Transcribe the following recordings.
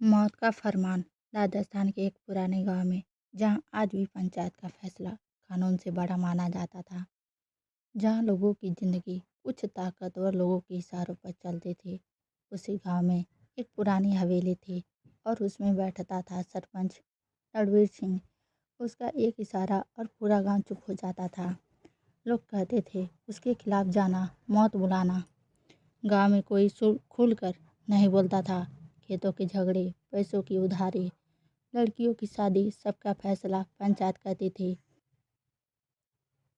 मौत का फरमान। राजस्थान के एक पुराने गांव में, जहां आज भी पंचायत का फैसला कानून से बड़ा माना जाता था, जहां लोगों की जिंदगी कुछ ताकतवर लोगों के इशारों पर चलती थी, उसी गांव में एक पुरानी हवेली थी और उसमें बैठता था सरपंच रणवीर सिंह। उसका एक इशारा और पूरा गांव चुप हो जाता था। लोग कहते थे उसके खिलाफ जाना मौत बुलाना। गांव में कोई खुलकर नहीं बोलता था। खेतों के झगड़े, पैसों की उधारी, लड़कियों की शादी, सबका फैसला पंचायत करती थी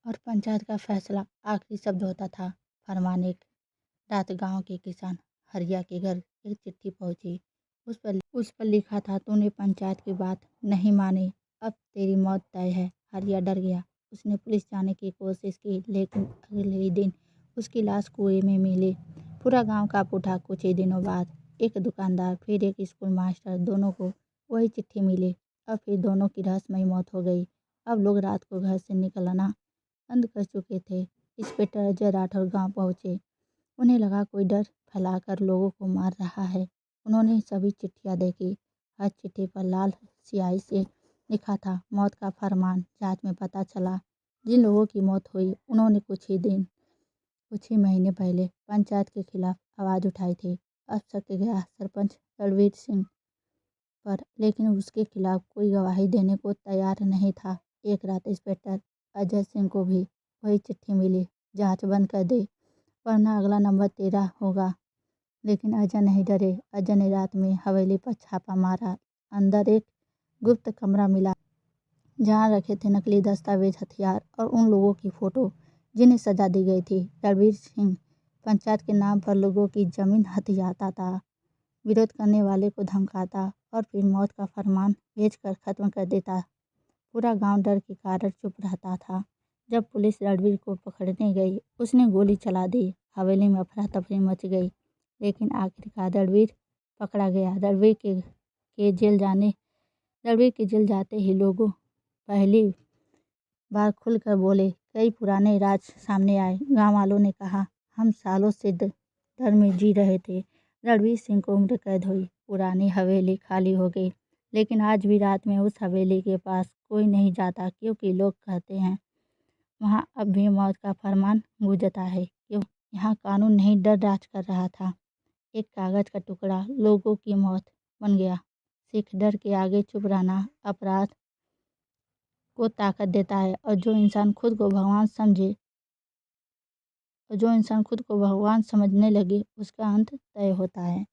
और पंचायत का फैसला आखिरी शब्द होता था। फरमान। एक रात गांव के किसान हरिया के घर एक चिट्ठी पहुंची। उस पर लिखा था, तूने पंचायत की बात नहीं मानी, अब तेरी मौत तय है। हरिया डर गया। उसने पुलिस जाने की कोशिश की, लेकिन अगले ही दिन उसकी लाश कुएं में मिली। पूरा गांव कांप उठा। कुछ ही दिनों बाद एक दुकानदार फिर एक स्कूल मास्टर, दोनों को वही चिट्ठी मिली। अब फिर दोनों की रहस्यमयी मौत हो गई। अब लोग रात को घर से निकलना बंद कर चुके थे। इंस्पेक्टर अजय राठौर गांव पहुंचे। उन्हें लगा कोई डर फैलाकर लोगों को मार रहा है। उन्होंने सभी चिट्ठियां देखी। हर चिट्ठी पर लाल स्याही से लिखा था, मौत का फरमान। जांच में पता चला, जिन लोगों की मौत हुई उन्होंने कुछ ही महीने पहले पंचायत के खिलाफ आवाज़ उठाई थी। अब शक गया सरपंच रणवीर सिंह पर, लेकिन उसके खिलाफ कोई गवाही देने को तैयार नहीं था। एक रात इंस्पेक्टर अजय सिंह को भी वही चिट्ठी मिली, जांच बंद कर दे वरना अगला नंबर तेरा होगा। लेकिन अजय नहीं डरे। अजय ने रात में हवेली पर छापा मारा। अंदर एक गुप्त कमरा मिला, जहां रखे थे नकली दस्तावेज, हथियार और उन लोगों की फ़ोटो जिन्हें सजा दी गई थी। रणवीर सिंह पंचायत के नाम पर लोगों की ज़मीन हथियाता था, विरोध करने वाले को धमकाता और फिर मौत का फरमान भेजकर ख़त्म कर देता। पूरा गांव डर के कारण चुप रहता था। जब पुलिस रणवीर को पकड़ने गई, उसने गोली चला दी। हवेली में अफरा तफरी मच गई, लेकिन आखिरकार रणवीर पकड़ा गया। रणवीर के जेल जाते ही लोगों पहली बार खुलकर बोले। कई पुराने राज सामने आए। गांव वालों ने कहा, हम सालों से डर में जी रहे थे। रणवीर सिंह को उम्र कैद हुई। पुरानी हवेली खाली हो गई। लेकिन आज भी रात में उस हवेली के पास कोई नहीं जाता, क्योंकि लोग कहते हैं वहाँ अब भी मौत का फरमान गूंजता है। क्यों? यहाँ कानून नहीं, डर राज कर रहा था। एक कागज का टुकड़ा लोगों की मौत बन गया। सिख डर के आगे चुप रहना अपराध को ताकत देता है, और जो इंसान खुद को भगवान समझने लगे, उसका अंत तय होता है।